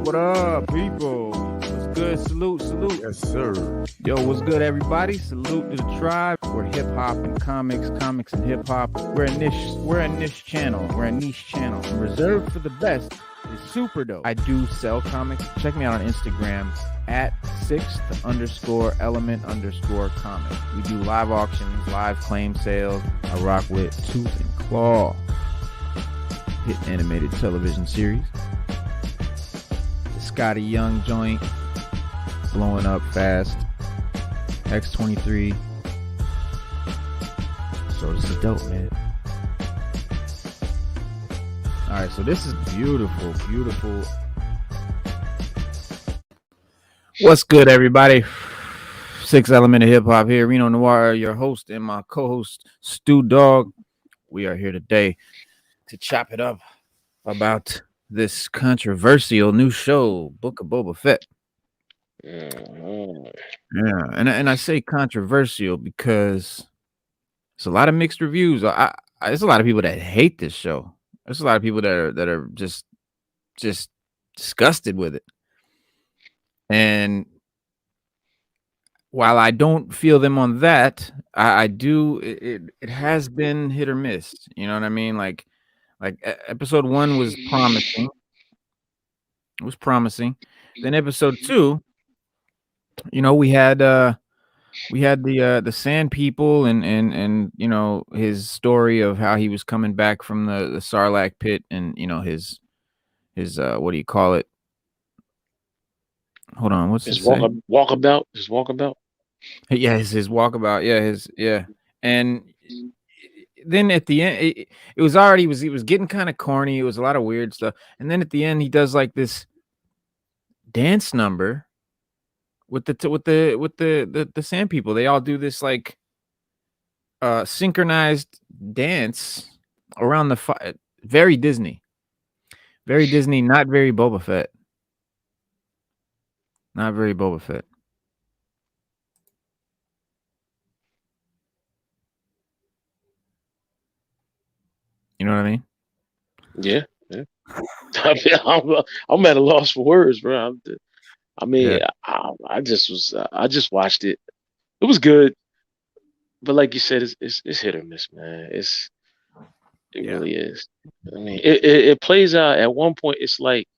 What up, people? What's good? Salute. Yes, sir. Yo, what's good, everybody? Salute to the tribe. We're hip hop and comics and hip hop. We're a niche channel. Reserved for the best. It's super dope. I do sell comics. Check me out on Instagram at 6th_element_comic. We do live auctions, live claim sales. I rock with Tooth and Claw, hit animated television series. The Scotty Young joint, blowing up fast. X-23. So this is dope, man. All right, so this is beautiful. What's good, everybody? Sixth Element of Hip Hop here. Reno Noir, your host, and my co-host, Stu Dog. We are here today to chop it up about this controversial new show, Book of Bobba Fett. Yeah, and I say controversial because there's a lot of mixed reviews. There's a lot of people that hate this show. There's a lot of people that are just disgusted with it. And while I don't feel them on that, I do. It has been hit or miss. You know what I mean? Like episode 1 was promising. It was promising. Then episode 2, you know, we had the Sand People and you know, his story of how he was coming back from the Sarlacc pit, and you know his what do you call it? Hold on, what's his his walkabout? His walkabout. Yeah, his walkabout. Yeah. And then at the end, it was getting kind of corny. It was a lot of weird stuff. And then at the end, he does like this dance number with the Sand People. They all do this like synchronized dance around the fire. Very Disney, not very Boba Fett. Not very Boba Fett. You know what I mean? Yeah. I mean, I'm at a loss for words, bro. I just watched it. It was good, but like you said, it's hit or miss, man. It really is. I mean, it plays out at one point. It's like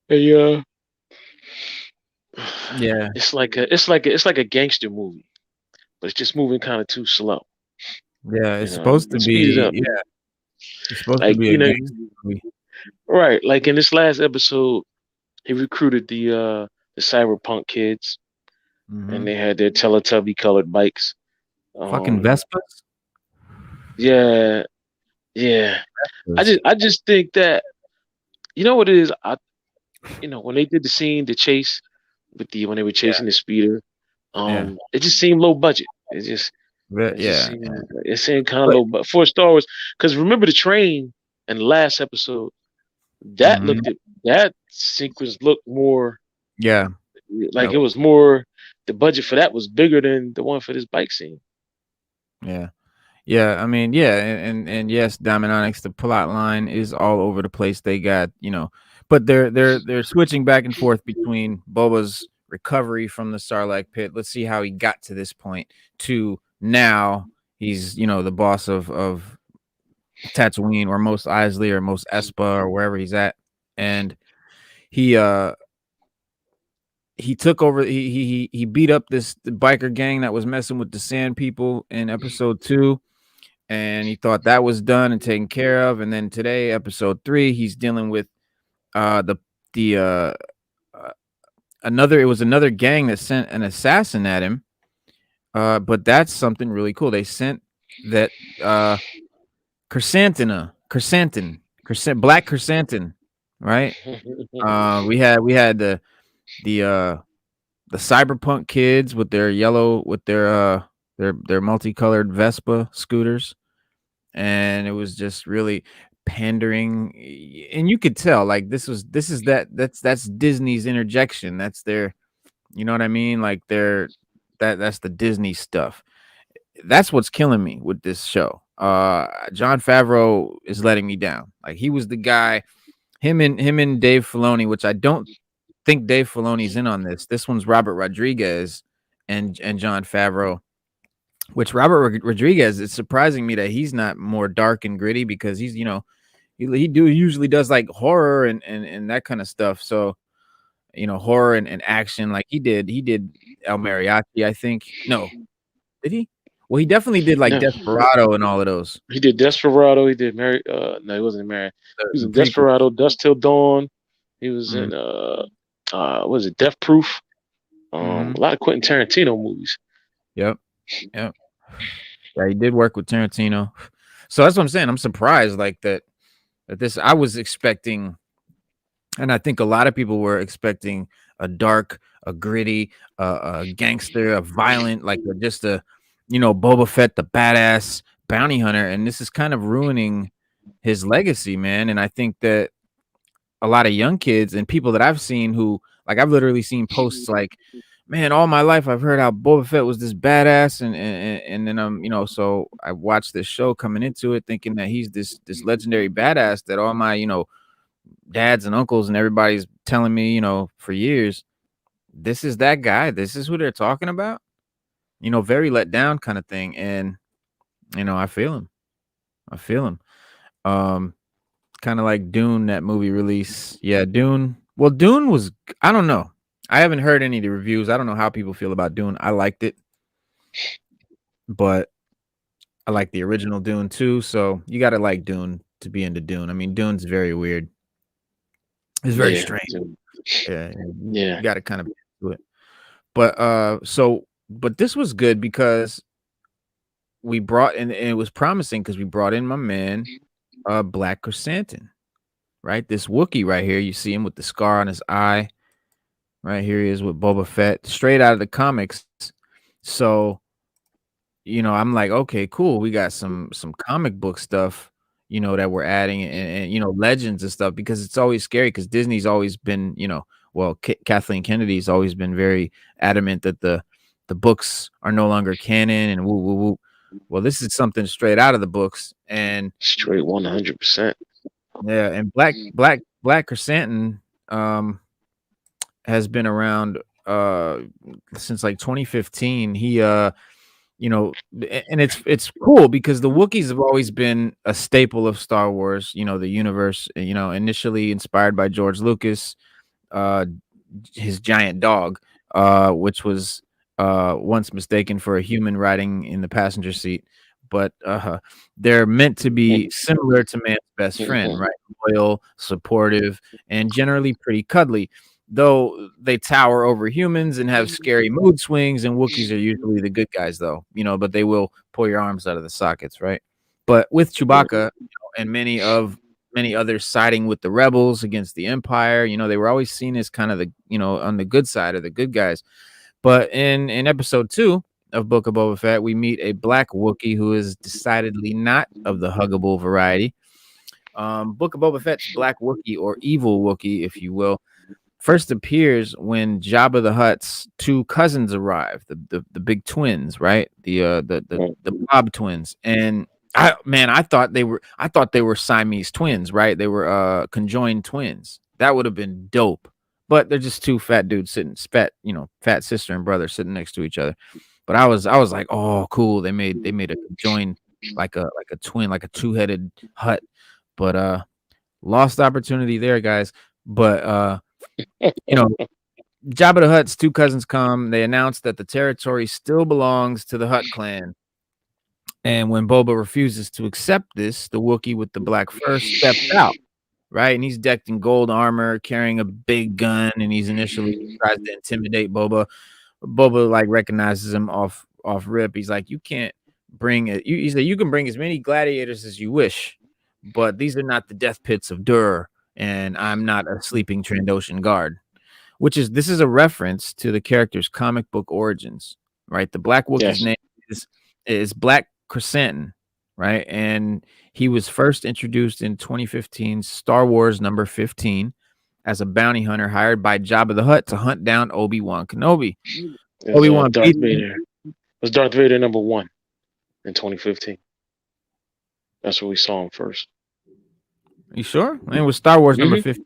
it's like a gangster movie, but it's just moving kind of too slow. Yeah, it's supposed to be. Yeah, it's supposed to be a gangster movie. Right, like in this last episode, he recruited the cyberpunk kids, and they had their Teletubby colored bikes. Fucking Vespas. Yeah. Vespas. I just think that, you know what it is. When they did the chase when they were chasing the speeder, it just seemed low budget. It seemed kind of low, but for Star Wars, because remember the train in the last episode, that sequence looked more, like it was more. The budget for that was bigger than the one for this bike scene. Yeah. I mean, and yes, Diamond Onyx, the plot line is all over the place. They got, you know, but they're switching back and forth between Boba's recovery from the Sarlacc pit. Let's see how he got to this point. To now, he's, you know, the boss of Tatooine, or Mos Eisley, or Mos Espa, or wherever he's at, and he took over. He beat up the biker gang that was messing with the Sand People in episode 2, and he thought that was done and taken care of. And then today, episode 3, he's dealing with another gang that sent an assassin at him. But that's something really cool. They sent that Krrsantan, Black Krrsantan, right? We had the cyberpunk kids with their their multicolored Vespa scooters, and it was just really pandering, and you could tell like that's Disney's interjection. That's their, you know what I mean? Like that's the Disney stuff. That's what's killing me with this show. Jon Favreau is letting me down. Like, he was the guy. him and Dave Filoni, which I don't think Dave Filoni's in on this. This one's Robert Rodriguez and Jon Favreau. Which Robert Rodriguez, it's surprising me that he's not more dark and gritty because he's, he usually does like horror and that kind of stuff. So, horror and action, like he did El Mariachi, I think. No, did he? Well, he definitely did like No, Desperado and all of those. he did Desperado. He did Mary. No, he wasn't married. He was The in prequel. Desperado, Dust Till Dawn. He was Mm, in what was it, Death Proof? mm-hmm. A lot of Quentin Tarantino movies. Yep. Yep. Yeah, he did work with Tarantino. So that's what I'm saying. I'm surprised like that this I was expecting, and I think a lot of people were expecting a dark, a gritty, a gangster, a violent, like just a, Boba Fett, the badass bounty hunter, and this is kind of ruining his legacy, man. And I think that a lot of young kids and people that I've seen who, like, I've literally seen posts like, man, all my life I've heard how Boba Fett was this badass, and then so I watched this show coming into it thinking that he's this legendary badass that all my dads and uncles and everybody's telling me for years, this is that guy, this is who they're talking about, very let down kind of thing. And I feel him. um Kind of like Dune, that movie release. Yeah, Dune. Well, Dune was, I don't know. I haven't heard any of the reviews. I don't know how people feel about Dune. I liked it, but I like the original Dune too. So you got to like Dune to be into Dune. I mean, Dune's very weird. It's very Yeah, strange. Yeah, yeah, you got to kind of be into it. But but this was good because we brought in, and it was promising because we brought in my man, Black Krrsantan, right? This Wookiee right here. You see him with the scar on his eye. Right here he is with Boba Fett, straight out of the comics. So, I'm like, okay, cool. We got some comic book stuff, that we're adding, and legends and stuff, because it's always scary because Disney's always been, well, Kathleen Kennedy's always been very adamant that the books are no longer canon and woo woo woo. Well, this is something straight out of the books, and straight 100%. yeah, and Black Krrsantan has been around since like 2015. He and it's cool because the Wookiees have always been a staple of Star Wars, the universe, initially inspired by George Lucas, uh his giant dog, which was once mistaken for a human riding in the passenger seat. But they're meant to be similar to man's best friend, right? Loyal, supportive, and generally pretty cuddly. Though they tower over humans and have scary mood swings, and Wookiees are usually the good guys, though, but they will pull your arms out of the sockets, right? But with Chewbacca, and many others siding with the rebels against the Empire, they were always seen as kind of the, on the good side of the good guys. But in episode 2 of Book of Boba Fett, we meet a black Wookiee who is decidedly not of the huggable variety. Book of Boba Fett's black Wookiee, or evil Wookiee, if you will, first appears when Jabba the Hutt's two cousins arrive, the big twins, right? The Bob twins. And I thought they were Siamese twins, right? They were conjoined twins. That would have been dope. But they're just two fat dudes sitting, fat sister and brother sitting next to each other. But I was like, oh, cool. They made a conjoined, like a twin, like a two-headed Hutt. But lost opportunity there, guys. But Jabba the Hutt's two cousins come. They announce that the territory still belongs to the Hutt clan. And when Boba refuses to accept this, the Wookiee with the black fur steps out, right? And he's decked in gold armor, carrying a big gun, and he's initially tries to intimidate Boba. Boba like recognizes him off rip. He's like, you can't bring it. He said, you can bring as many gladiators as you wish, but these are not the death pits of Dur, and I'm not a sleeping Trandoshan guard. This is a reference to the character's comic book origins, right? The Black Wookiee's name is Black Krrsantan, right? And he was first introduced in 2015's Star Wars number 15 as a bounty hunter hired by Jabba the Hutt to hunt down Obi-Wan Kenobi. Obi-Wan Darth Vader. It was Darth Vader number 1 in 2015. That's where we saw him first. You sure? I mean, it was Star Wars number Mm-hmm. 50.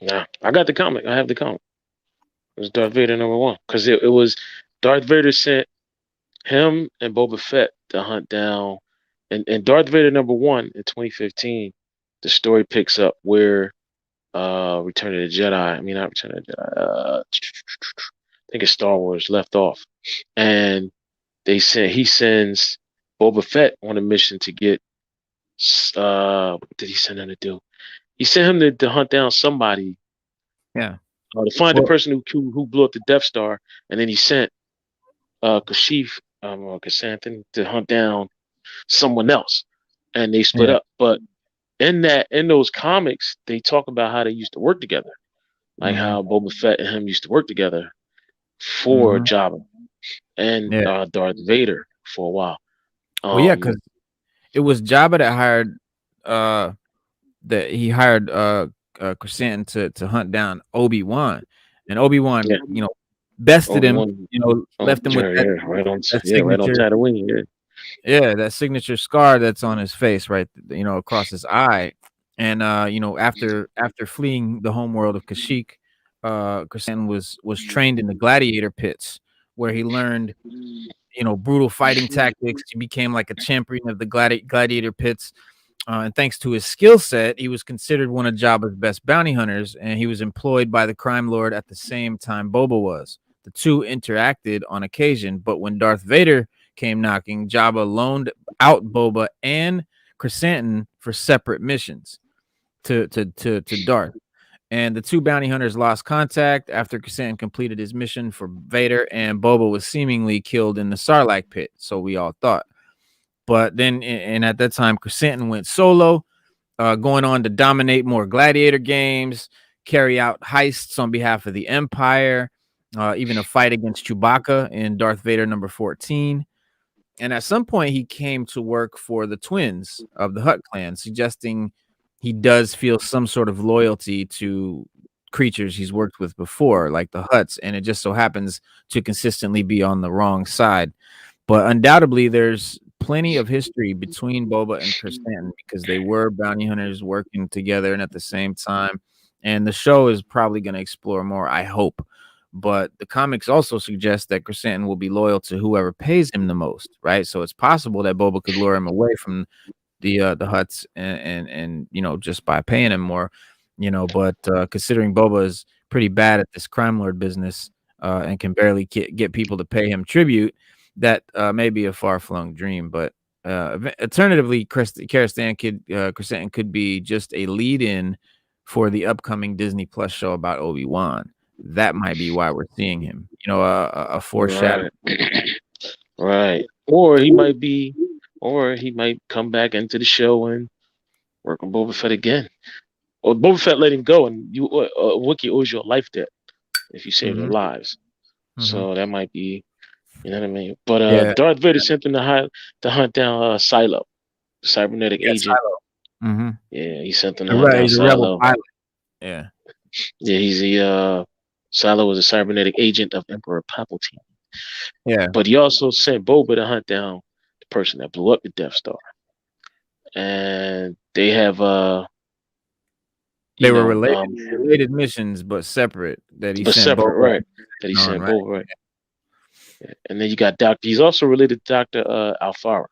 Nah, I got the comic. I have the comic. It was Darth Vader #1 because it was Darth Vader sent him and Boba Fett to hunt down, and Darth Vader #1 in 2015. The story picks up where Return of the Jedi. I mean, not Return of the Jedi. I think it's Star Wars left off, and he sends Boba Fett on a mission to get. What did he send him to do? He sent him to hunt down somebody, Yeah. to find the Well, person who blew up the Death Star, and then he sent Kashif Krrsantan to hunt down someone else, and they split yeah. up. But in those comics, they talk about how they used to work together, like Mm-hmm. how Boba Fett and him used to work together for Mm-hmm. Jabba and Yeah. Darth Vader for a while. Well, yeah, because it was Jabba that hired Krrsantan to hunt down Obi-Wan, and Obi-Wan, Yeah, bested him, Obi-Wan. left him with Yeah, that yeah, that right on signature. Tatooine. Yeah. Yeah, that signature scar that's on his face, right, across his eye. And after fleeing the homeworld of Kashyyyk, Krrsantan was trained in the gladiator pits, where he learned, brutal fighting tactics. He became like a champion of the gladiator pits. And thanks to his skill set, he was considered one of Jabba's best bounty hunters, and he was employed by the crime lord at the same time Boba was. The two interacted on occasion, but when Darth Vader came knocking, Jabba loaned out Boba and Krrsantan for separate missions to Darth. And the two bounty hunters lost contact after Krrsantan completed his mission for Vader, and Boba was seemingly killed in the Sarlacc pit, so we all thought. But then, and at that time, Krrsantan went solo, going on to dominate more gladiator games, carry out heists on behalf of the Empire, even a fight against Chewbacca in Darth Vader #14. And at some point, he came to work for the twins of the Hutt clan, suggesting he does feel some sort of loyalty to creatures he's worked with before, like the Hutts, and it just so happens to consistently be on the wrong side. But undoubtedly, there's plenty of history between Boba and Krrsantan because they were bounty hunters working together and at the same time. And the show is probably going to explore more, I hope. But the comics also suggest that Krrsantan will be loyal to whoever pays him the most, right? So it's possible that Boba could lure him away from the Hutts and just by paying him more, But considering Boba is pretty bad at this crime lord business and can barely get people to pay him tribute, that may be a far-flung dream. But alternatively, Krrsantan could be just a lead-in for the upcoming Disney Plus show about Obi-Wan. That might be why we're seeing him. A foreshadow. Right. Or he might come back into the show and work on Boba Fett again. Or Boba Fett let him go, and Wookiee owes you a life debt if you save their lives. So that might be, you know what I mean. But Darth Vader sent him to hunt down Silo, the cybernetic agent. Silo. Yeah, he sent them to hunt down He's a rebel pilot. Yeah. Yeah, Silo was a cybernetic agent of Emperor Palpatine. Yeah. But he also sent Boba to hunt down the person that blew up the Death Star. And they have they were related missions, but separate. That he sent separate, Boba. right? That he sent Boba, right? Yeah. And then you got Doctor. He's also related to Dr. Aphra,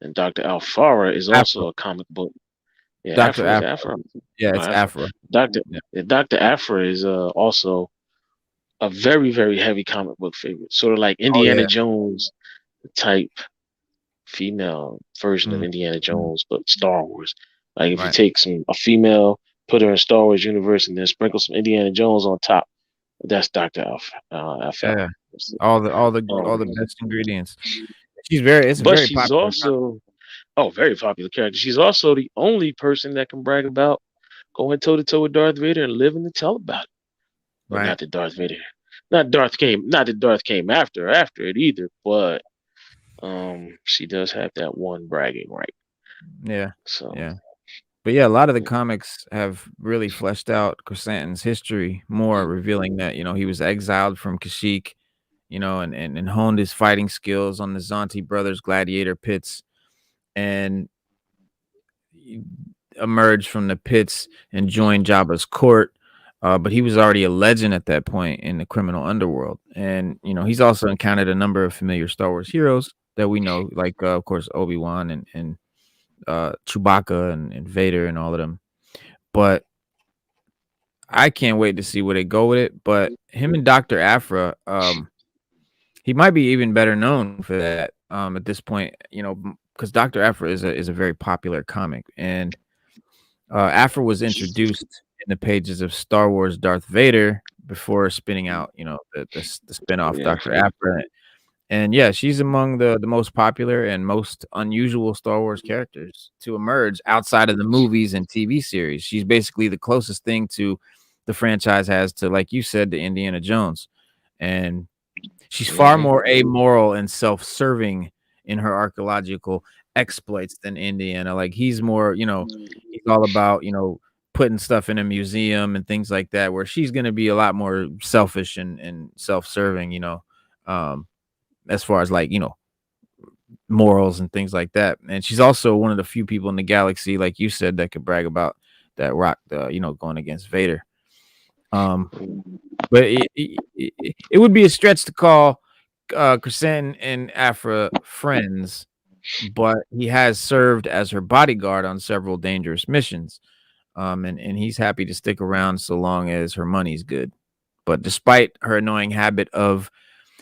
and Dr. Aphra is also a comic book. Yeah, Dr. Aphra. Yeah, it's Aphra. Dr. Aphra is also a very, very heavy comic book favorite. Sort of like Indiana Jones type female version of Indiana Jones, but Star Wars. Like if you take a female, put her in Star Wars universe, and then sprinkle some Indiana Jones on top, that's Dr. Aphra. Yeah. All the best ingredients. She's very popular. Also very popular character. She's also the only person that can brag about going toe to toe with Darth Vader and living to tell about it. But not that Darth Vader. Not that Darth came after it either, but she does have that one bragging right. Yeah. So yeah. But yeah, a lot of the comics have really fleshed out Krrsantan's history more, revealing that, he was exiled from Kashyyyk, and honed his fighting skills on the Zonti brothers gladiator pits. And emerge from the pits and join Jabba's court. But he was already a legend at that point in the criminal underworld. And, he's also encountered a number of familiar Star Wars heroes that we know, like, of course, Obi-Wan and Chewbacca and Vader and all of them. But I can't wait to see where they go with it. But him and Dr. Aphra, he might be even better known for that at this point, because Dr. Aphra is a very popular comic. And Aphra was introduced in the pages of Star Wars Darth Vader before spinning out, the spinoff Dr. Aphra. And yeah, she's among the most popular and most unusual Star Wars characters to emerge outside of the movies and TV series. She's basically the closest thing to the franchise has to, like you said, to Indiana Jones. And she's far more amoral and self-serving in her archaeological exploits than Indiana. Like he's more, he's all about, putting stuff in a museum and things like that, where she's going to be a lot more selfish and self-serving, as far as like, morals and things like that. And she's also one of the few people in the galaxy, like you said, that could brag about that rock, going against Vader. But it would be a stretch to call Krrsantan and Aphra friends, but he has served as her bodyguard on several dangerous missions. And he's happy to stick around so long as her money's good. But despite her annoying habit of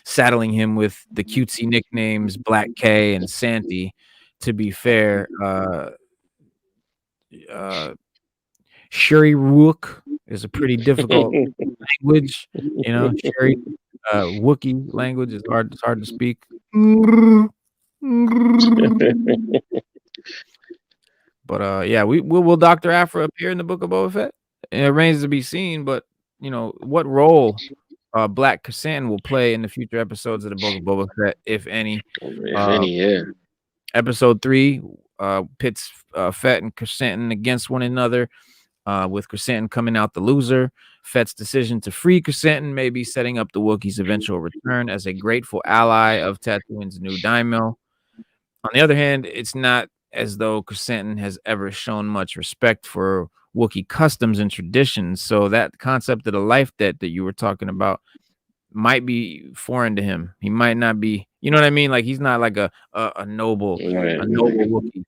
saddling him with the cutesy nicknames Black K and Santy, to be fair, Shuri Rook is a pretty difficult language, Shuri Wookiee language is hard. It's hard to speak. But yeah, will Dr. Aphra appear in the Book of Boba Fett? It remains to be seen. But what role Black Krrsantan will play in the future episodes of the Book of Boba Fett, if any? Yeah. Episode 3 pits Fett and Krrsantan against one another, with Krrsantan coming out the loser. Fett's decision to free Krrsantan may be setting up the Wookiee's eventual return as a grateful ally of Tatooine's new daimyo. On the other hand, it's not as though Krrsantan has ever shown much respect for Wookiee customs and traditions, so that concept of the life debt that you were talking about might be foreign to him. He might not be, you know what I mean? Like he's not like a noble Wookiee,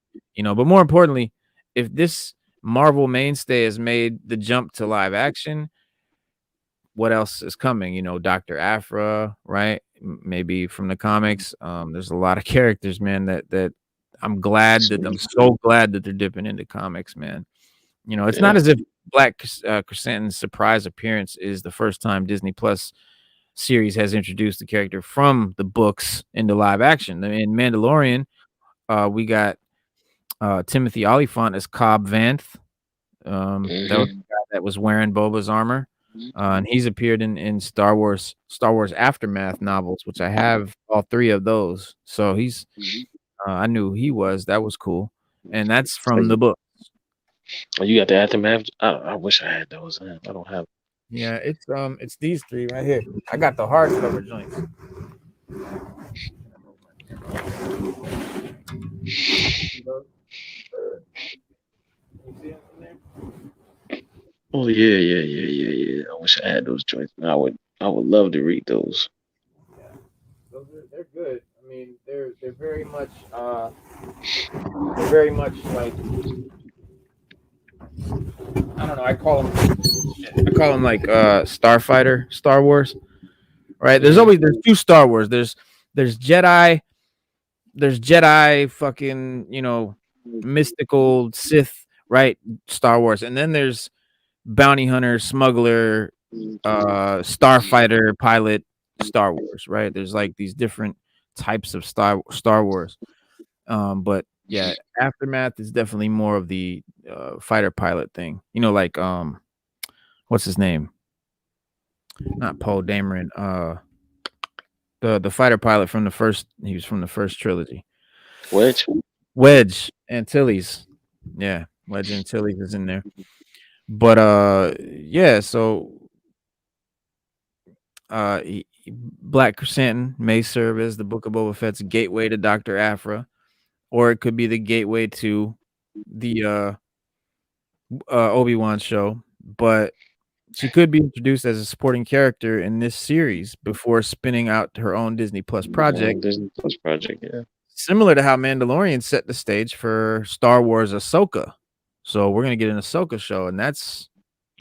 But more importantly, if this Marvel mainstay has made the jump to live action, what else is coming? Dr. Aphra, right? Maybe from the comics. There's a lot of characters, man, that I'm so glad that they're dipping into comics, man. It's not as if Black Krrsantan's surprise appearance is the first time Disney Plus series has introduced the character from the books into live action. In Mandalorian, we got Timothy Olyphant as Cobb Vanth. That was the guy that was wearing Boba's armor. And he's appeared in Star Wars Aftermath novels, which I have all 3 of those. So he's I knew who he was. That was cool. And that's from the book. Oh, you got the Aftermath? I wish I had those. I don't have. Yeah, it's these 3 right here. I got the hardcover joints. Oh yeah. I wish I had those joints. I would love to read those. Yeah, they're good. I mean, they're very much like, I don't know. I call them like Starfighter Star Wars, right? There's 2 Star Wars. There's Jedi. There's Jedi, fucking mystical Sith, right? Star Wars, and then there's bounty hunter, smuggler, starfighter, pilot Star Wars, right? There's like these different types of Star Wars. But yeah, Aftermath is definitely more of the fighter pilot thing. Like what's his name? Not Poe Dameron. The fighter pilot from the first. He was from the first trilogy. Wedge Antilles. Yeah, Wedge Antilles is in there. But yeah, so Black Krrsantan may serve as the Book of Boba Fett's gateway to Dr. Aphra, or it could be the gateway to the Obi-Wan's show, but she could be introduced as a supporting character in this series before spinning out her own Disney Plus project, Disney Plus project, yeah. similar to how Mandalorian set the stage for Star Wars Ahsoka. So we're gonna get an Ahsoka show, and that's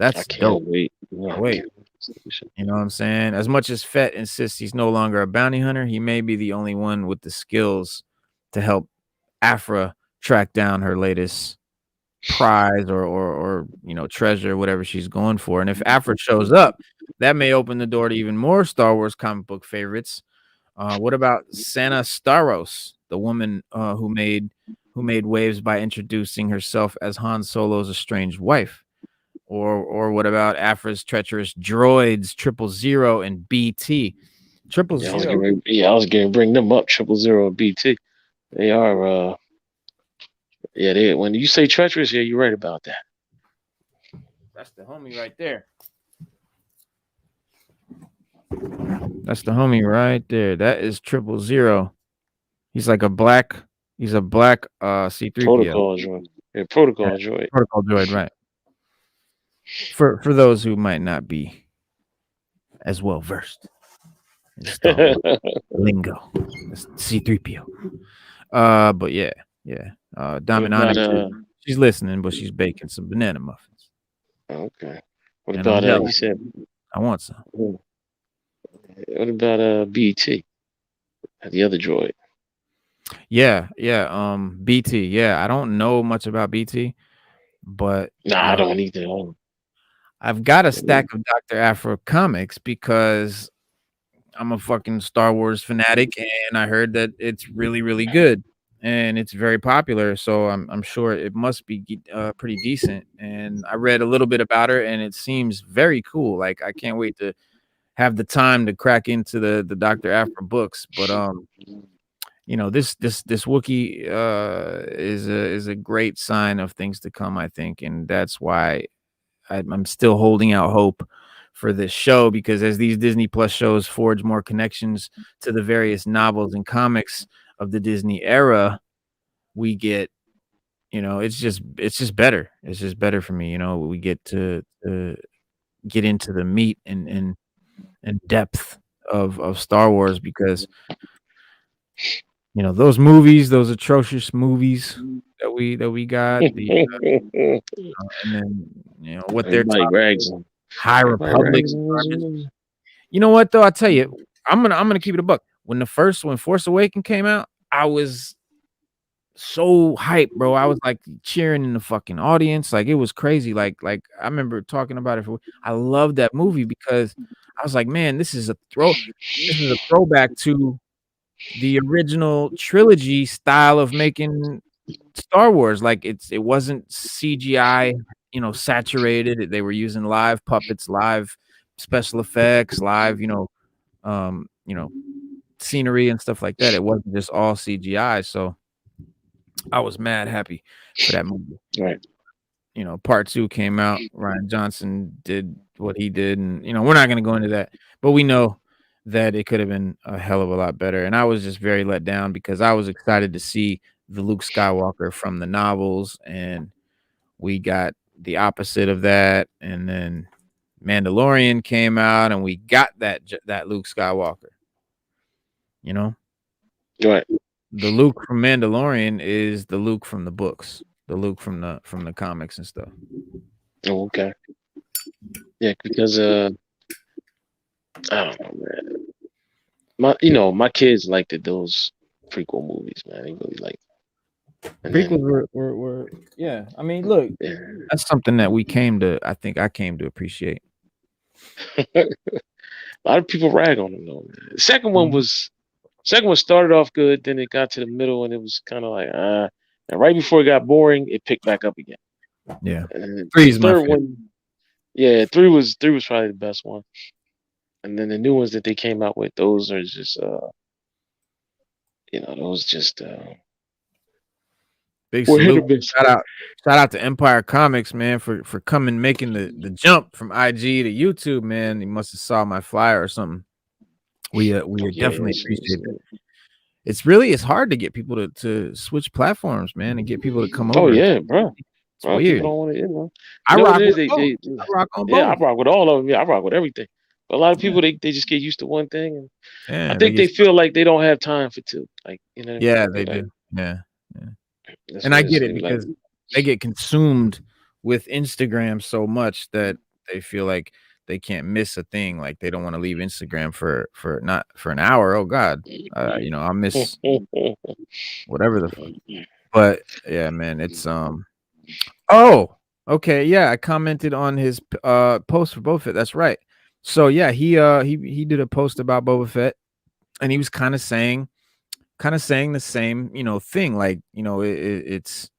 I dope. can't wait. Wait, you know what I'm saying? As much as Fett insists he's no longer a bounty hunter, he may be the only one with the skills to help Aphra track down her latest prize or treasure, whatever she's going for. And if Aphra shows up, that may open the door to even more Star Wars comic book favorites. What about Sana Starros, the woman who made waves by introducing herself as Han Solo's estranged wife? Or what about Aphra's treacherous droids 000 and BT? 000. I was going to bring them up. 000 and BT. They are. They. When you say treacherous, yeah, you're right about that. That's the homie right there. That's the homie right there. That is 000. He's like a black. He's a black C3PO. Protocol droid. Yeah, protocol droid. Protocol droid, right? For those who might not be as well versed in Star Wars lingo, C3PO. But yeah. Dominati, she's listening, but she's baking some banana muffins. Okay. What about you said? I want some. What about BT? The other droid. Yeah. BT. Yeah, I don't know much about BT, but I don't either. I've got a stack of Dr. Aphra comics because I'm a fucking Star Wars fanatic, and I heard that it's really, really good, and it's very popular. So I'm sure it must be pretty decent. And I read a little bit about her, and it seems very cool. Like I can't wait to have the time to crack into the Dr. Aphra books. But this Wookiee is a great sign of things to come, I think, and that's why I'm still holding out hope for this show, because as these Disney Plus shows forge more connections to the various novels and comics of the Disney era, we get, it's just better. It's just better for me. We get to get into the meat and depth of Star Wars, because those movies, those atrocious movies that we got, and then what they're talking, High Republic. You know what though? I tell you, I'm gonna keep it a buck. When Force Awakens came out, I was so hyped, bro. I was like cheering in the fucking audience, like it was crazy. Like I remember talking about it. I love that movie because I was like, man, this is a throwback to the original trilogy style of making Star Wars. Like it wasn't CGI, saturated. They were using live puppets, live special effects, live, scenery and stuff like that. It wasn't just all CGI. So I was mad happy for that movie. Right. Part 2 came out. Rian Johnson did what he did, and we're not going to go into that, but we know that it could have been a hell of a lot better. And I was just very let down because I was excited to see the Luke Skywalker from the novels, and we got the opposite of that. And then Mandalorian came out, and we got that Luke Skywalker. Right. The Luke from Mandalorian is the Luke from the books, the Luke from the comics and stuff. Oh, okay. Yeah, because I don't know, man. My kids liked those prequel movies, man. They really liked them. Prequels were yeah. I mean, look, that's something that I think I came to appreciate. A lot of people rag on them though, man. The second one started off good, then it got to the middle and it was kind of like and right before it got boring, it picked back up again. Yeah. And the third one, yeah, 3 was probably the best one. And then the new ones that they came out with, those are just those just big salute. Shout out to Empire Comics, man, for making the jump from IG to YouTube, man. He must have saw my flyer or something. We definitely appreciate it. It's hard to get people to switch platforms, man, and get people to come over. Oh yeah, bro. It's A lot of people weird. don't want to, I what rock it is. with both. I rock on Yeah, I both. rock with all of them. Yeah, I rock with everything. But a lot of Yeah, people, they just get used to one thing, and I yeah, they think get they stuck. feel like they don't have time for two. Like, you know what I mean? Yeah, They they like, do. Yeah, yeah. that's And what I it get it seems like. because they get consumed with Instagram so much that they feel like they can't miss a thing. Like they don't want to leave Instagram for not for an hour. Oh God, I'll miss whatever the fuck. But yeah, man, it's Oh, okay, yeah. I commented on his post for Boba Fett. That's right. So yeah, he did a post about Boba Fett, and he was kind of saying the same thing. Like it's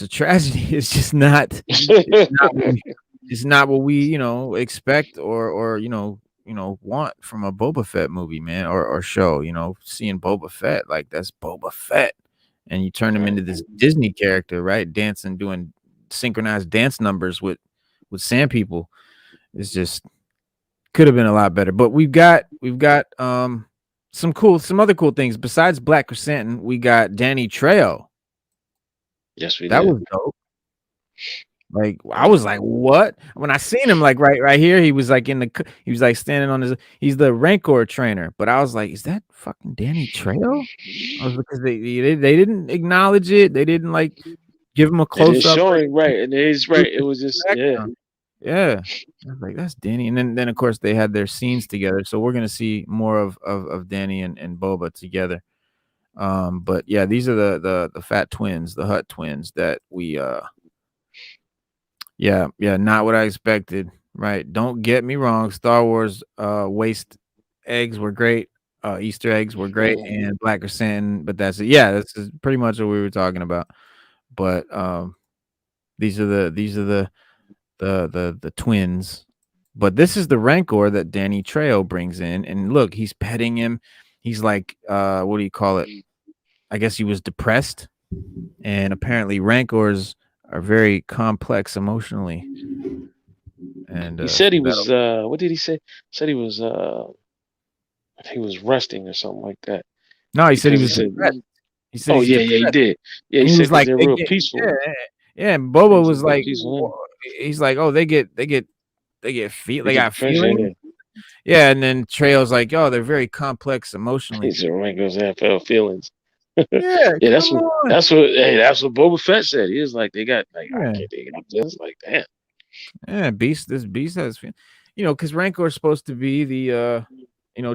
a tragedy. It's just not. It's not. It's not what we expect or want from a Boba Fett movie, man, or show. Seeing Boba Fett, like that's Boba Fett, and you turn him into this Disney character, right? Dancing, doing synchronized dance numbers with sand people. It's just could have been a lot better. But we've got some other cool things besides Black Krrsantan. We got Danny Trejo. Yes, we That did. was dope. Like I was like, what? When I seen him, like right here, he was like he was like standing on he's the Rancor trainer. But I was like, is that fucking Danny Trejo? I was because they didn't acknowledge it. They didn't like give him a It is close up. showing right, and it is right. It was just Yeah. I was like, that's Danny. And then of course they had their scenes together. So we're gonna see more of Danny and Boba together. But yeah, these are the fat twins, the Hutt twins that we yeah, not what I expected. Right. Don't get me wrong. Star Wars waste eggs were great. Easter eggs were great and Black Krrsantan, but that's it. Yeah, this is pretty much what we were talking about. But these are the twins. But this is the Rancor that Danny Trejo brings in. And look, he's petting him. He's like, what do you call it? I guess he was depressed. And apparently Rancors are very complex emotionally. And he said so he that'll was. What did he say? Said he was. He was resting or something like that. No, he said he Because he was said, depressed. He said "Oh he's yeah, yeah, he depressed. did. Yeah, he And he said was because like, they're they real get peaceful. and Yeah, Boba he said was real like, peaceful. he's like, oh, They they get got depression. feelings. Yeah, and then Trejo's like, oh, they're very complex He emotionally. said Rangers have felt feelings. Yeah, Yeah, come on. that's what Boba Fett said. He was like, they got like I Yeah. can't they got this like damn. Yeah, this beast has, because Rancor is supposed to be the,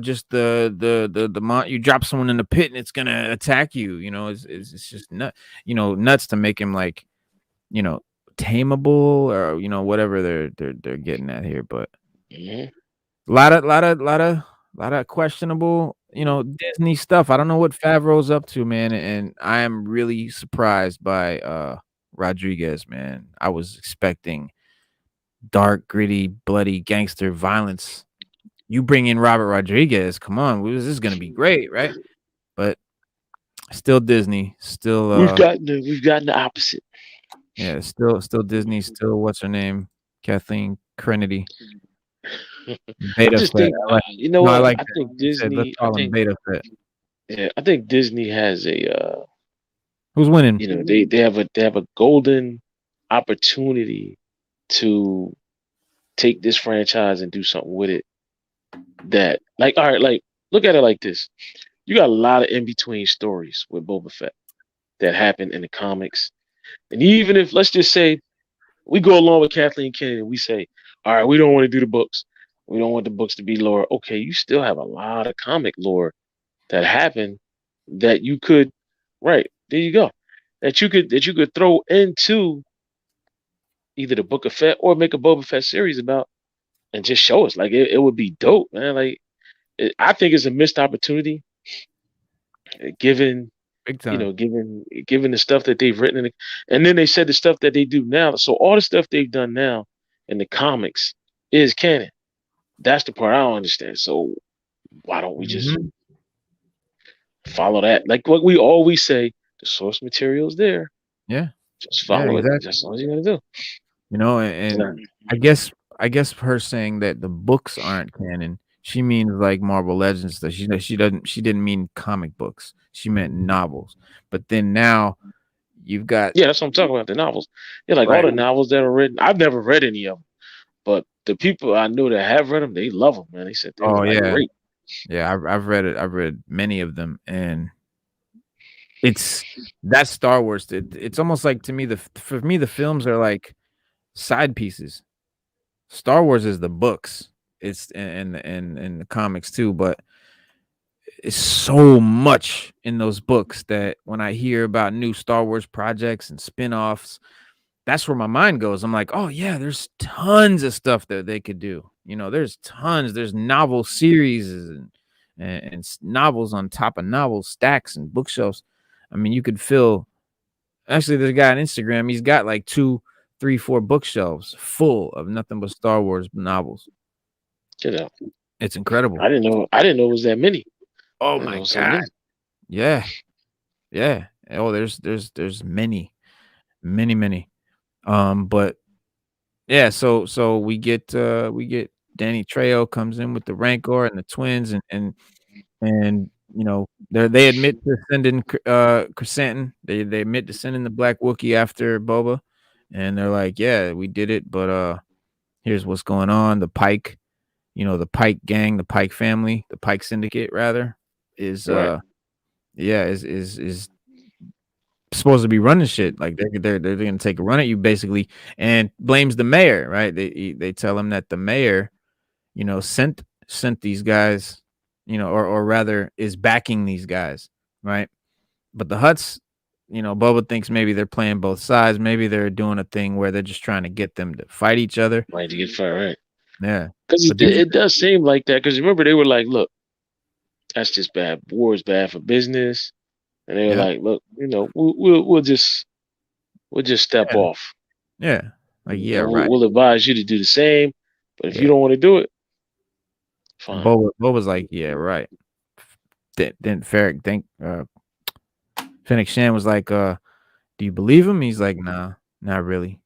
just the you drop someone in the pit and it's gonna attack you. It's just nuts to make him like, you know, tameable or whatever they're getting at here. But Mm-hmm. a lot of questionable, Disney stuff. I don't know what Favreau's up to, man, and I am really surprised by Rodriguez, man. I was expecting dark, gritty, bloody gangster violence. You bring in Robert Rodriguez, come on, this is gonna be great, right? But still Disney, still We've gotten the opposite. yeah, still Disney, still what's her name? Kathleen Kennedy. I Beta just Fett. think I like you know no, I what? like I that. think He said, let's Disney. call him Beta Fett. I think Disney has a Who's winning? they have a golden opportunity to take this franchise and do something with it. That like all right, like look at it like this. You got a lot of in between stories with Boba Fett that happened in the comics. And even if let's just say we go along with Kathleen Kennedy and we say, all right, we don't want to do the books. We don't want the books to be lore. Okay, you still have a lot of comic lore that happened that you could right, there you go. That you could throw into either the Book of Fett or make a Boba Fett series about and just show us. Like it would be dope, man. Like I think it's a missed opportunity given Big time. given the stuff that they've written and then they said the stuff that they do now. So all the stuff they've done now in the comics is canon. That's the part I don't understand. So why don't we just Mhm. follow that? Like what we always say, the source material is there. Yeah. Just Yeah, follow it. exactly. That's all you gotta do. And I guess her saying that the books aren't canon, she means like Marvel Legends stuff. She didn't mean comic books. She meant novels. But then now You've got Yeah, that's what I'm talking about. The novels. Yeah, like all right. the novels that are written. I've never read any of them, but the people I know that have read them, they love them, man. They said they were Oh like yeah, great. yeah. I've read it. I've read many of them, and it's that's Star Wars. It's almost like to me for me the films are like side pieces. Star Wars is the books. It's and the comics too, but it's so much in those books that when I hear about new Star Wars projects and spin-offs, that's where my mind goes. I'm like, oh yeah, there's tons of stuff that they could do. You know, there's tons. There's novel series and novels on top of novels, stacks and bookshelves. I mean, you could fill. Actually, there's a guy on Instagram. He's got like 2, 3, 4 bookshelves full of nothing but Star Wars novels. You know, It's incredible. I didn't know. I didn't know it was that many. Oh I didn't know my it was so god. many. Yeah. Yeah. Oh, there's many, many. But yeah, so we get Danny Trejo comes in with the Rancor and the twins and you know they admit to sending Krrsantan. They admit to sending the Black Wookiee after Boba, and they're like, yeah, we did it, but here's what's going on. The Pike, the Pike gang, the Pike family, the Pike Syndicate rather, is Right. yeah, is supposed to be running shit. Like they're gonna take a run at you basically, and blames the mayor. Right? They tell him that the mayor, sent these guys, or rather is backing these guys. Right? But the Hutts, Boba thinks maybe they're playing both sides. Maybe they're doing a thing where they're just trying to get them to fight each other. Might get fired, right? Yeah. Because But these, it does seem like that. Because remember, they were like, "Look, that's just bad. War is bad for business." And they were yeah, like, "Look, we'll just step yeah, off, yeah. Like yeah, and we'll, right. we'll advise you to do the same. But if you Yeah. don't want to do it, And fine." Boba's like, yeah, right. Then Ferrick think Fennec Shan was like, do you believe him? He's like, nah, not really.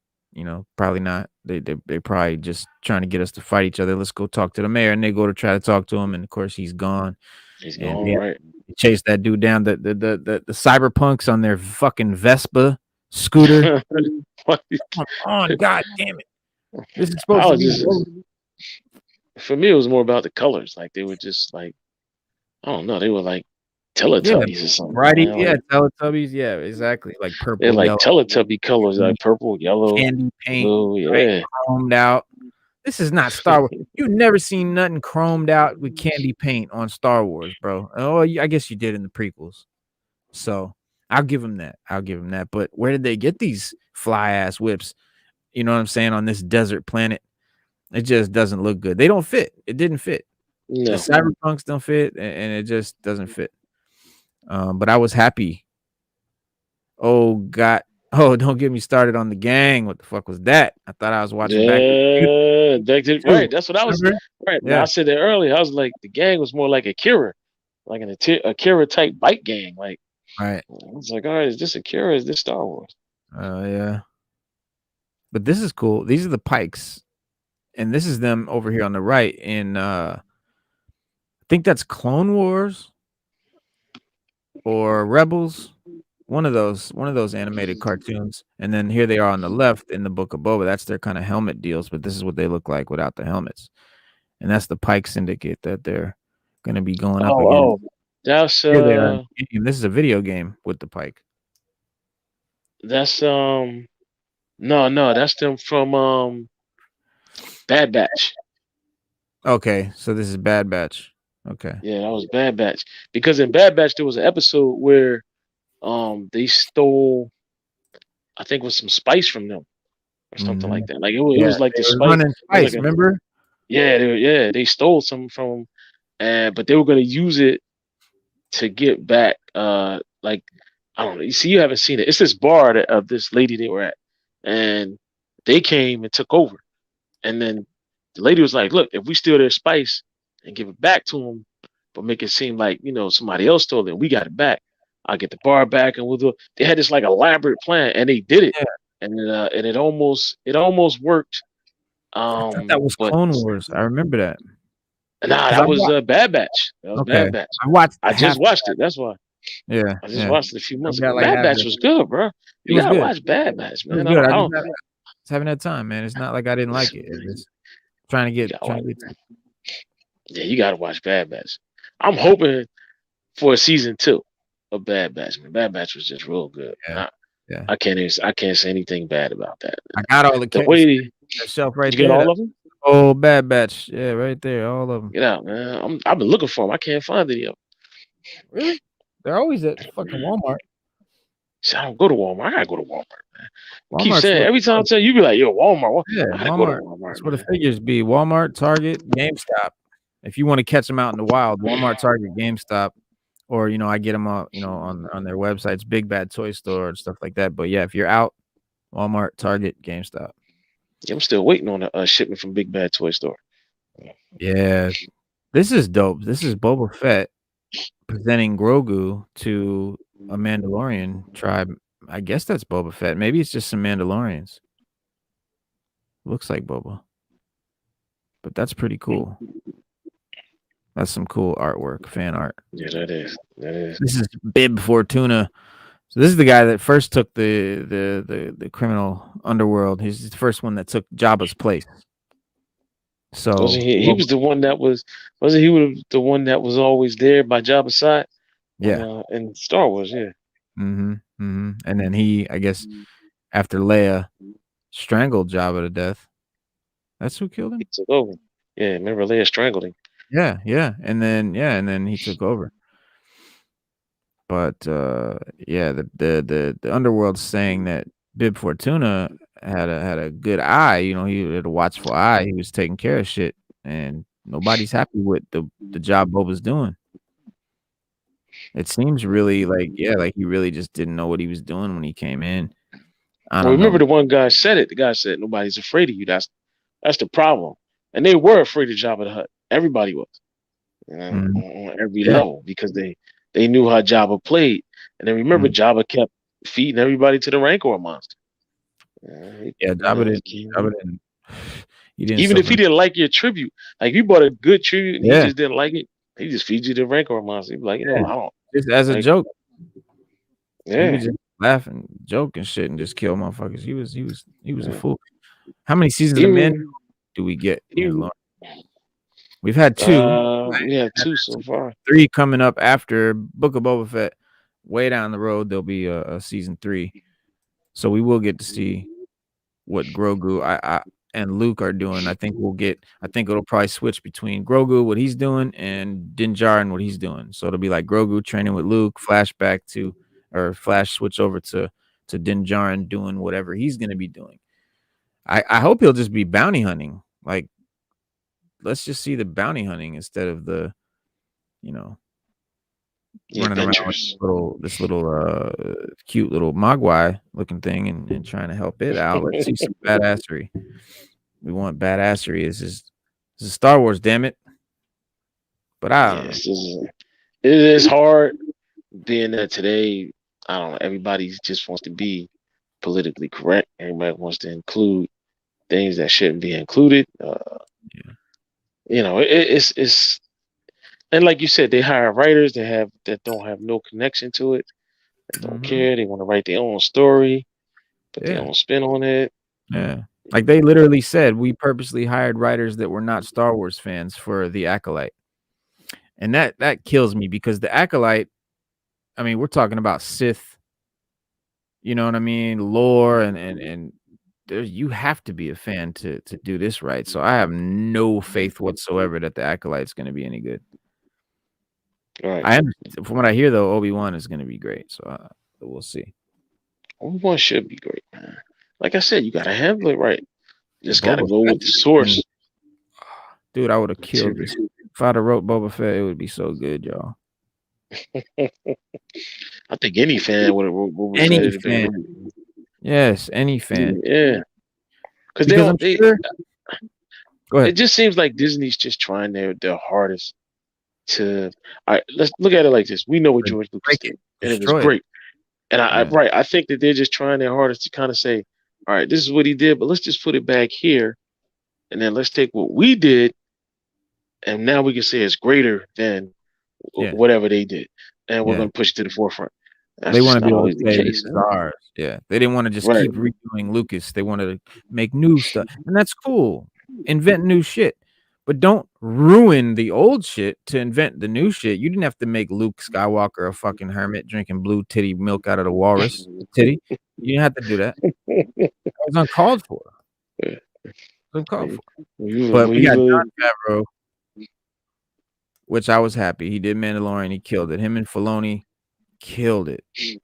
Probably not. They probably just trying to get us to fight each other. Let's go talk to the mayor. And they go to try to talk to him, and of course he's gone. He's And gone, they right? chase that dude down. The cyberpunks on their fucking Vespa scooter. Come on, god damn it. This is I supposed to was be just for me, it was more about the colors. Like they were just like I don't know, they were like yeah, Teletubbies or something, variety, man. yeah, Like Teletubbies, yeah, exactly. Like they're purple, like yellow, Teletubby colors, candy, like purple, yellow, candy paint, blue. right? Yeah, Chromed out. This is not Star Wars. You've never seen nothing chromed out with candy paint on Star Wars, bro. Oh, I guess you did in the prequels. So I'll give him that. I'll give him that. But where did they get these fly ass whips? You know what I'm saying? On this desert planet, it just doesn't look good. They don't fit. It didn't fit. The no, cyberpunks don't fit, and it just doesn't fit. But I was happy. Oh God. Oh, don't get me started on the gang. What the fuck was that? I thought I was watching Back to the Future yeah, right. too. That's what I was. Remember? Right now, I Yeah. said that earlier. I was like, the gang was more like Akira, like an Akira type bike gang. Like Right. I was like, all right, is this Akira? Is this Star Wars? Yeah. But this is cool. These are the Pikes, and this is them over here on the right in I think that's Clone Wars or Rebels. One of those animated cartoons. And then here they are on the left in the Book of Boba. That's their kind of helmet deals, but this is what they look like without the helmets. And that's the Pike Syndicate that they're gonna be going up against. Oh, that's Here they are in the game. This is a video game with the Pike. that's no, that's them from Bad Batch. Okay, so this is Bad Batch. Okay. Yeah, that was Bad Batch. Because in Bad Batch there was an episode where they stole, I think it was some spice from them or something like Mhm. that. Like it Yeah, was like they the were spice. running It was like Spice, remember? they stole some from, and but they were gonna use it to get back. Like I don't know. You see, you haven't seen it. It's this bar of this lady they were at, and they came and took over. And then the lady was like, "Look, if we steal their spice and give it back to them, but make it seem like somebody else stole it, we got it back. I'll get the bar back, and we'll do." They had this like elaborate plan, and they did it, Yeah, and it almost worked. I thought that was But Clone Wars. I remember that. nah, 'Cause that was Bad Batch. That was okay. Bad Batch. I watched I half just watched it. That's why. Yeah, I just watched it a few months got ago. like Bad half Batch it. was good, bro. It You was gotta good. watch Bad Batch, It was man. good. I don't. I was having that time, man. It's not like I didn't like it. It's just trying to get. Yeah, you gotta watch Bad Batch. I'm hoping for a season 2 of Bad Batch. Man, Bad Batch was just real good. Yeah. I can't say anything bad about that. I got all the way that shelf right you get there. all of them. Oh, Bad Batch. Yeah, right there. All of them. Get out, man. I've been looking for them. I can't find any of them. Really? They're always at fucking Walmart. So I don't go to Walmart. I gotta go to Walmart, man. Keep Walmart's saying every time I tell you, be like, yo, Walmart. Yeah, I gotta Walmart. go to Walmart. That's where the figures be. Walmart, Target, GameStop. If you want to catch them out in the wild, Walmart, Target, GameStop, or I get them on on their websites, Big Bad Toy Store and stuff like that. But yeah, if you're out, Walmart, Target, GameStop. Yeah, I'm still waiting on a shipment from Big Bad Toy Store. Yeah, this is dope. This is Boba Fett presenting Grogu to a Mandalorian tribe. I guess that's Boba Fett. Maybe it's just some Mandalorians. Looks like Boba. But that's pretty cool. That's some cool artwork, fan art. Yeah, that is. This is Bib Fortuna. So this is the guy that first took the criminal underworld. He's the first one that took Jabba's place. So wasn't he was the one that was the one that was always there by Jabba's side? Yeah. In Star Wars, yeah. And then he, I guess, after Leia strangled Jabba to death. That's who killed him? He took over. Yeah, remember Leia strangled him. Yeah. And then he took over. But yeah, the underworld's saying that Bib Fortuna had a good eye. He had a watchful eye. He was taking care of shit, and nobody's happy with the job Boba's doing. It seems really like he really just didn't know what he was doing when he came in. I don't remember know. the one guy said it. The guy said nobody's afraid of you. That's the problem. And they were afraid of Jabba the Hutt. Everybody was. On every level, because they knew how Jabba played. And then remember, Jabba kept feeding everybody to the Rancor monster. Jabba didn't. Even if he didn't like your tribute, like if you bought a good tribute and he just didn't like it, he just feeds you the Rancor monster. He'd be like, I don't. Just as a joke. Yeah. He would just laugh and joke and shit and just kill motherfuckers. He was a fool. How many seasons of Men do we get? We've had 2. We have 2 so far. 3 coming up after Book of Boba Fett. Way down the road, there'll be a season 3. So we will get to see what Grogu and Luke are doing. I think it'll probably switch between Grogu, what he's doing, and Din Djarin, what he's doing. So it'll be like Grogu training with Luke, flash switch over to Din Djarin doing whatever he's going to be doing. I hope he'll just be bounty hunting. Like, let's just see the bounty hunting instead of the, running adventures. around with this little cute little Mogwai looking thing and trying to help it out. Let's see some badassery. We want badassery. This is Star Wars, damn it. But I don't know. It is hard being that today, I don't know, everybody just wants to be politically correct. Everybody wants to include things that shouldn't be included. It's and like you said, they hire writers that don't have no connection to it, that don't care. They want to write their own story, put their own spin on it. Yeah. Like they literally said, we purposely hired writers that were not Star Wars fans for The Acolyte. And that kills me, because The Acolyte, I mean, we're talking about Sith, you know what I mean, lore, and you have to be a fan to do this right. So I have no faith whatsoever that The Acolyte's going to be any good. Right. From what I hear, though, Obi-Wan is going to be great. So we'll see. Obi-Wan should be great, man. Like I said, you got to handle it right. You just got to go with the source. Dude, I would have killed this. If I'd have wrote Boba Fett, it would be so good, y'all. I think any fan would have wrote Boba Fett. Any fan. Yes, any fan. Yeah. Because Go ahead. It just seems like Disney's just trying their hardest to. All right, let's look at it like this. We know what George Lucas did, and it was great. And I think that they're just trying their hardest to kind of say, all right, this is what he did, but let's just put it back here, and then let's take what we did, and now we can say it's greater than whatever they did. and we're going to push it to the forefront. That's They just want to not be able always to the say this case. is ours. Yeah, they didn't want to just Right. keep redoing Lucas. They wanted to make new stuff, and that's cool. Invent new shit, but don't ruin the old shit to invent the new shit. You didn't have to make Luke Skywalker a fucking hermit drinking blue titty milk out of the walrus titty. You didn't have to do that. It was uncalled for. It was uncalled for. But we got Jon Favreau, which I was happy. He did Mandalorian. He killed it. Him and Filoni killed it.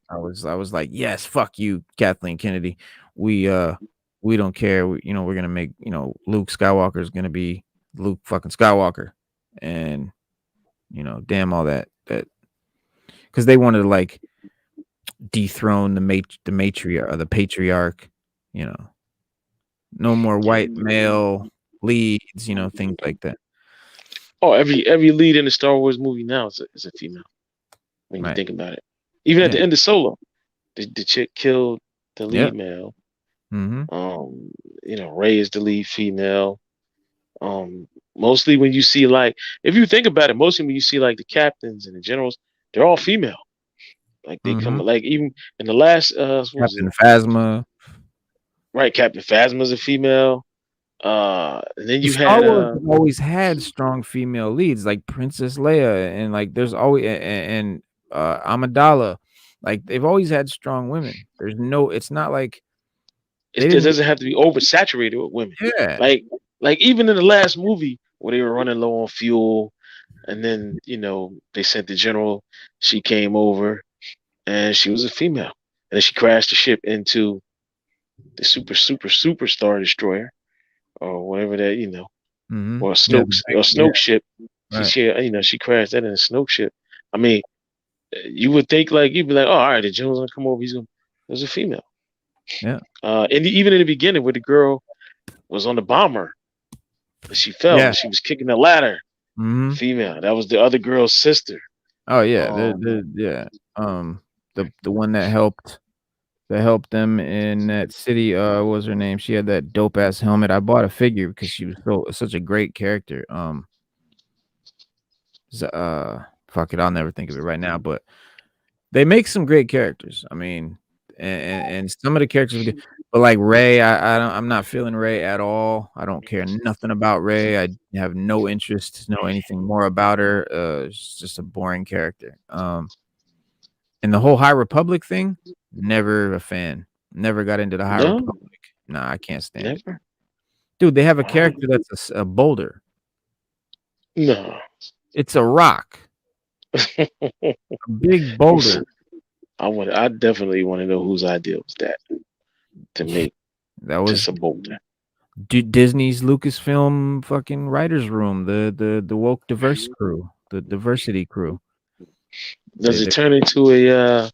I was like, yes, fuck you, Kathleen Kennedy. We don't care. We're gonna make Luke Skywalker is gonna be Luke fucking Skywalker, and damn all that because they wanted to like dethrone the matriarch or the patriarch. No more white male leads. Things like that. Oh, every lead in a Star Wars movie now is a female. When you think about it, even at the end of Solo, the chick killed the lead male. Mm-hmm. Rey is the lead female. Mostly when you see if you think about it, mostly when you see the captains and the generals, they're all female. Like they come even in the last Captain Phasma. Right, Captain Phasma's a female. And then you Star had Wars have always had strong female leads, like Princess Leia, and there's always and Amidala. They've always had strong women. It's not like it doesn't have to be oversaturated with women. Yeah. Like even in the last movie where they were running low on fuel, and then they sent the general. She came over, and she was a female, and then she crashed the ship into the super star destroyer, or whatever that or a Snoke ship. Right. She crashed that in a Snoke ship. I mean, you would think you'd be like, oh, all right, the general's gonna come over. It was a female. Yeah. And even in the beginning, where the girl was on the bomber, she fell. Yeah. She was kicking the ladder. Mm-hmm. Female. That was the other girl's sister. Oh yeah, the one that helped them in that city. What was her name? She had that dope ass helmet. I bought a figure because she was such a great character. Fuck it, I'll never think of it right now. But they make some great characters. I mean, and some of the characters are good. But like Rey, I'm not feeling Rey at all. I don't care nothing about Rey. I have no interest to know anything more about her. She's just a boring character. And the whole High Republic thing, never a fan. Never got into the High Republic. Nah, I can't stand it. Dude, they have a character that's a boulder. No. It's a rock. A big boulder. I definitely want to know whose idea was that to make that was just a boulder. Disney's Lucasfilm fucking writers room, the woke diverse crew, the diversity crew. Does it turn into a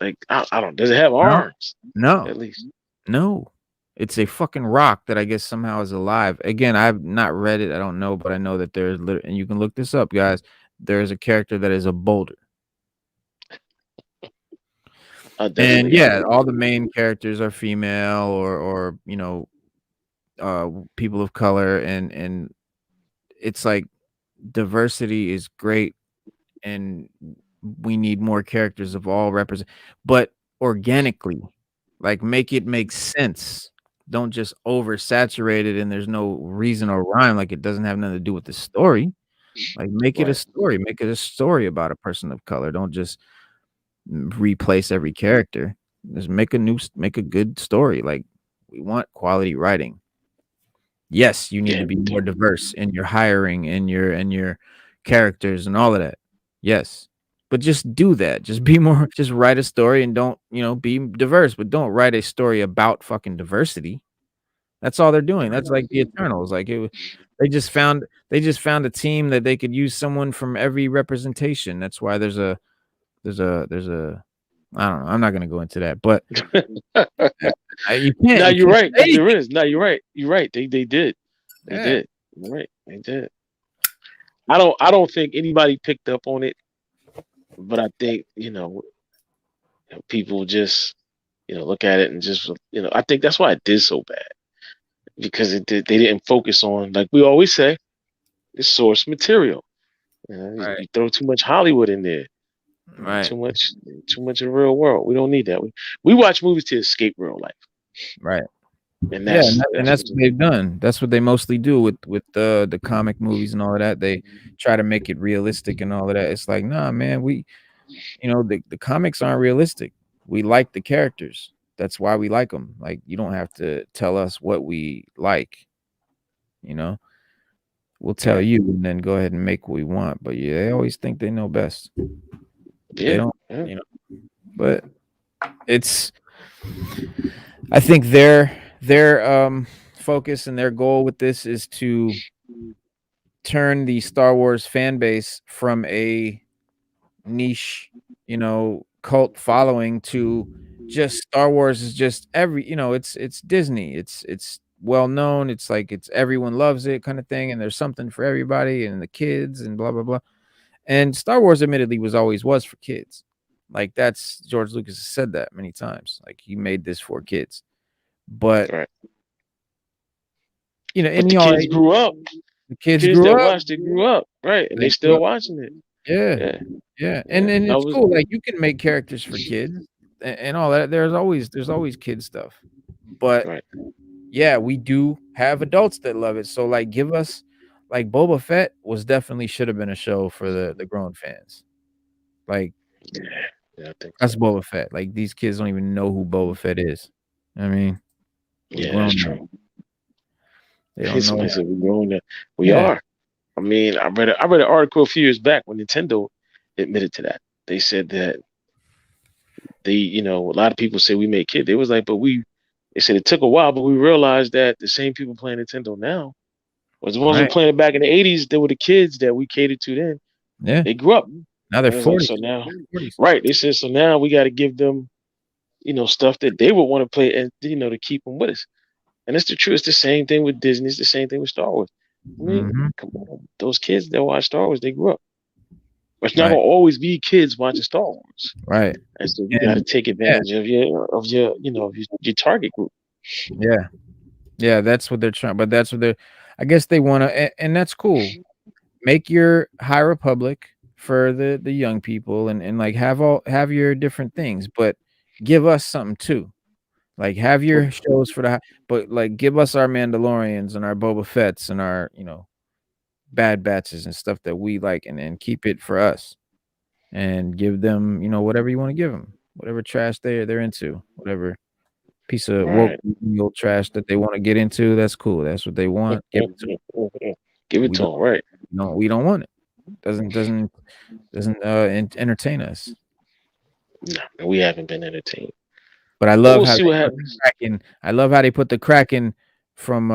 I don't? Does it have arms? No, at least no. It's a fucking rock that I guess somehow is alive. Again, I've not read it. I don't know, but I know that there's and you can look this up, guys. There's a character that is a boulder. And yeah, all the main characters are female or people of color, and it's like diversity is great, and we need more characters of all represent, but organically, make it make sense. Don't just oversaturate it and there's no reason or rhyme. It doesn't have nothing to do with the story. Make it a story. Make it a story about a person of color. Don't just replace every character. Just make a good story. We want quality writing. Yes, you need to be more diverse in your hiring and your characters and all of that. Yes. But just do that. Just be more. Just write a story and don't, be diverse. But don't write a story about fucking diversity. That's all they're doing. That's like the Eternals. They just found a team that they could use someone from every representation. That's why there's a. I don't know. I'm not gonna go into that, but you can't. No, you're right. There is. No, you're right. You're right. They did. They did. You're right. They did. I don't think anybody picked up on it. But I think, people just, look at it and just, I think that's why it did so bad. Because they didn't focus on, like we always say, the source material. You throw too much Hollywood in there. Right. Too much of the real world. We don't need that. We watch movies to escape real life, Right. and Yeah, and that's that's what. what they've done. That's what they mostly do with the comic movies and all of that. They try to make it realistic and all of that. It's like, nah, man, the comics aren't realistic. We like the characters. That's why we like them. Like, you don't have to tell us what we like. You know, we'll tell Right. you and then go ahead and make what we want. But yeah, they always think they know best. They Yeah. don't, Yeah. but it's I think their focus and their goal with this is to turn the Star Wars fan base from a niche, cult following to just Star Wars is just it's Disney. It's well known. It's like it's everyone loves it kind of thing, and there's something for everybody and the kids and blah blah blah. And Star Wars admittedly was for kids. Like, that's George Lucas has said that many times. Like, he made this for kids. But Right. and But the kids grew up. the The kids kids grew that up. watched it grew up. Right, and They they grew still up. watching it. Yeah. Yeah. Yeah. Yeah. And I it's was cool. Like, you can make characters for kids and all that. There's always kid stuff. But right. yeah, we do have adults that love it. So, like, give us, like, Boba Fett should have been a show for the grown fans. Like, Yeah. Yeah, I think that's so. Boba Fett. Like, these kids don't even know who Boba Fett is. I mean, we Yeah, that's grown up. true. They don't know Somebody that. said we're growing up. We Yeah. are. I mean, I read an article a few years back when Nintendo admitted to that. They said that a lot of people say we make kids. They was like, they said it took a while, but we realized that the same people playing Nintendo now was the ones who Right. were playing it back in the 80s. They were the kids that we catered to then. Yeah. They grew up. Now they're And it was like, 40s. so now, 40s. right. They said, so now we got to give them, stuff that they would want to play and, to keep them with us. And it's the truth. It's the same thing with Disney. It's the same thing with Star Wars. I mean, Mhm. come on. Those kids that watch Star Wars, they grew up. It's not Right. gonna always be kids watching Star Wars. Right. And so you got to And take advantage of your target group. yeah. Yeah, that's what they're trying. But that's what they're. I guess they want to, and that's cool. Make your High Republic for the young people, and like have your different things, but give us something too. Like, have your shows for but like give us our Mandalorians and our Boba Fetts and our Bad Batches and stuff that we like, and keep it for us, and give them whatever you want to give them, whatever trash they're into, whatever piece of woke Right. old trash that they want to get into. That's cool. That's what they want. Give it to them. Give it We to don't. them, right? No, we don't want it. Doesn't entertain us. No, we haven't been entertained. But I But love we'll how see they what put the happens. Kraken. I love how they put the Kraken from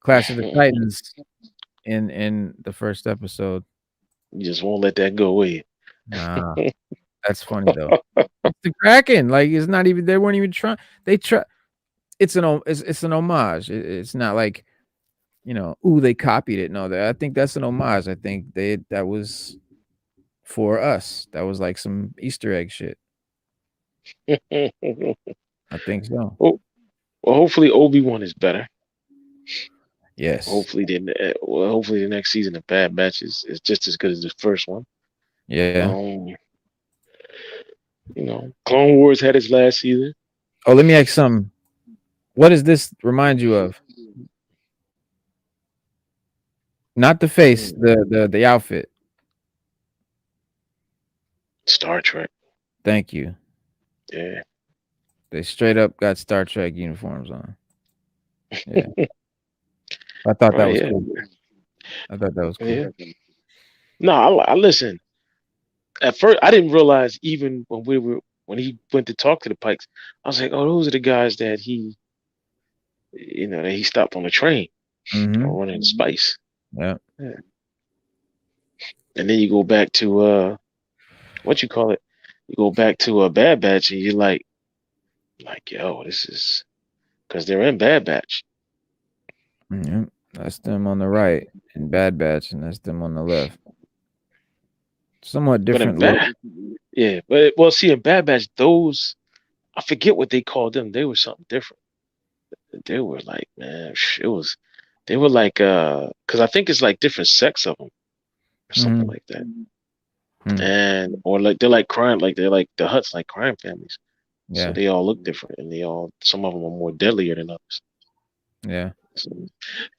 Clash of the Titans in the first episode. You just won't let that go away. Nah, that's funny though. It's the Kraken. Like, it's not even. They weren't even trying. They try. It's an homage. It's not like ooh, they copied it. No, I think that's an homage. I think that was for us. That was like some Easter egg shit. I think so. well, hopefully Obi-Wan is better. Yes. Hopefully the next season of Bad Batch is just as good as the first one. Yeah. Clone Wars had its last season. Oh, let me ask something. What does this remind you of? Not the face, the outfit. Star Trek. Thank you. Yeah. They straight up got Star Trek uniforms on. Yeah. I thought that was cool. I thought that was cool. Yeah. No, I listen. At first, I didn't realize even when he went to talk to the Pikes, I was like, oh, those are the guys that that he stopped on the train or running the spice. Yeah. And then you go back to what you call it? You go back to a Bad Batch, and you're like, yo, this is because they're in Bad Batch. Yeah. That's them on the right in Bad Batch, and that's them on the left. Somewhat different look. Yeah, but see, in Bad Batch, those I forget what they called them. They were something different. They were like, man, they were like, because I think it's like different sects of them or something like that. and or like they're like crime, like they're like the Hutts, like crime families. So Yeah. they all look different, and some of them are more deadlier than others. Yeah. So,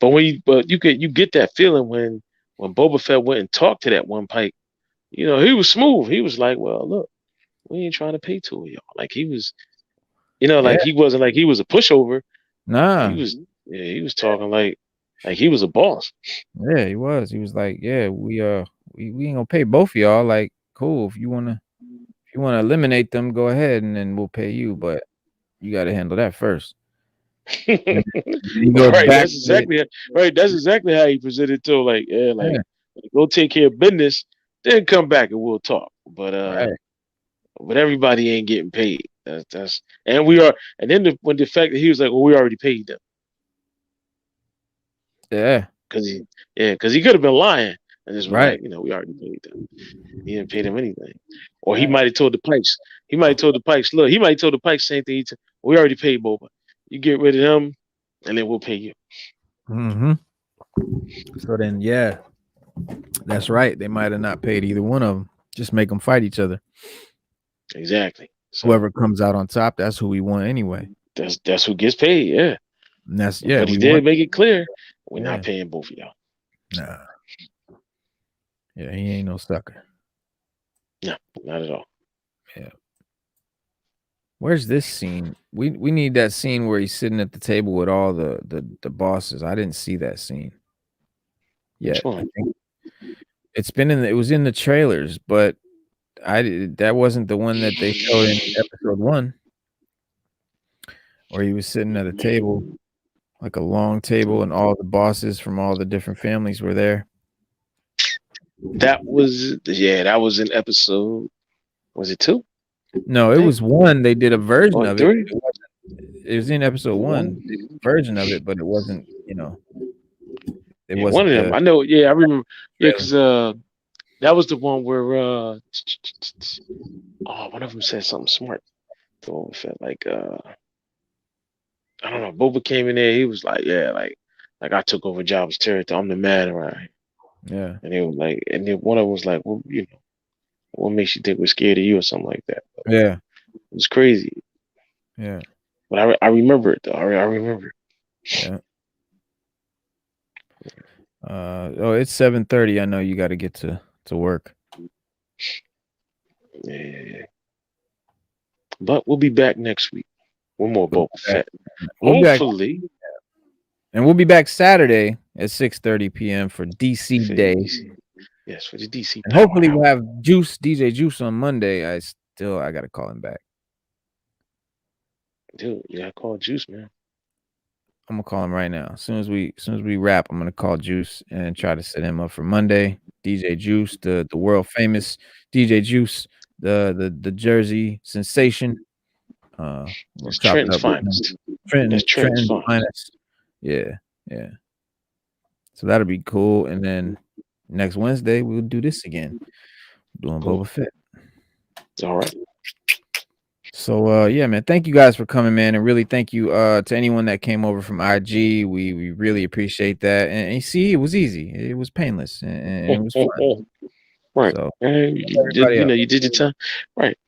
but you get that feeling when Boba Fett went and talked to that one Pike. You know, he was smooth. He was like, "Well, look, we ain't trying to pay two of y'all." Like he was, Yeah. like he wasn't like he was a pushover. He Nah. was, yeah, he was talking like he was a boss. Yeah, he was. He was like, yeah, we ain't gonna pay both of y'all. Like, cool. If you wanna eliminate them, go ahead, and then we'll pay you. But you got to handle that first. And then he goes Right, back to it. that's exactly how he presented to him, like, yeah, Yeah. go take care of business, then come back and we'll talk. Right. But everybody ain't getting paid. That's and we are, and then when the fact that he was like, well, we already paid them Yeah. because he could have been lying and just was Right. like, we already paid them. He didn't pay them anything, or he Right. might have told the Pikes. He might have told the Pikes, look, he might have told the Pikes same thing. We already paid Boba. You get rid of him, and then we'll pay you. Mm-hmm. So then, yeah, that's right. They might have not paid either one of them. Just make them fight each other. Exactly. So Whoever comes out on top, that's who we want anyway. that's who gets paid. Yeah. And that's But he did make it clear we're not paying both of y'all. Nah. Yeah, he ain't no sucker. No, not at all. Yeah. Where's this scene? We need that scene where he's sitting at the table with all the bosses. I didn't see that scene. Yeah. It was in the trailers, but that wasn't the one that they showed in episode 1. Where he was sitting at a table, like a long table, and all the bosses from all the different families were there. That was in episode. Was it 2? No, it was 1. They did a version of 3? It was in episode 1, version of it, but it wasn't. It wasn't one of them. I know. Yeah, I remember. Yeah, because that was the one where one of them said something smart. Boba Fett, like I don't know. Boba came in there. He was like, yeah, like I took over Jabba's territory. I'm the man around here. Yeah. And he was like, and then one of them was like, well, what makes you think we're scared of you or something like that? But yeah. It was crazy. Yeah. But I remember it though. I remember. Yeah. It's 7:30. I know you got to get to work. Yeah. But we'll be back next week. One more Boba Fett. Hopefully. And we'll be back Saturday at 6:30 p.m. for DC Day. Yes, for the DC. And hopefully we'll have DJ Juice on Monday. I got to call him back. Dude, you got to call Juice, man. I'm gonna call him right now. As soon as we wrap, I'm gonna call Juice and try to set him up for Monday. DJ Juice, the world famous DJ Juice, the Jersey sensation. Trenton's finest. Trenton's finest. Yeah. So that'll be cool. And then next Wednesday we'll do this again. Doing Boba Fett. All right. So yeah, man, thank you guys for coming, man, and really thank you to anyone that came over from IG. We really appreciate that. And you see, it was easy, it was painless, and it was fun. Right. So, you did your time. Right.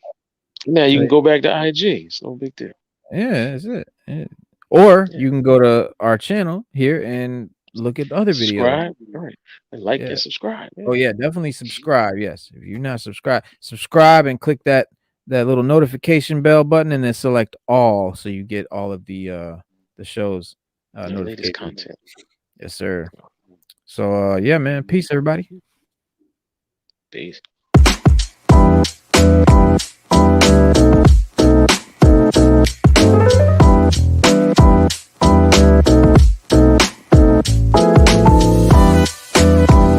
Now you can go back to IG. It's no big deal. Yeah, that's it. Yeah. Or you can go to our channel here and look at the other videos. Right. And like and subscribe. Yeah. Oh yeah, definitely subscribe. Yes. If you're not subscribe and click that little notification bell button and then select all so you get all of the shows latest content. Yes, sir. So yeah, man. Peace, everybody. Peace.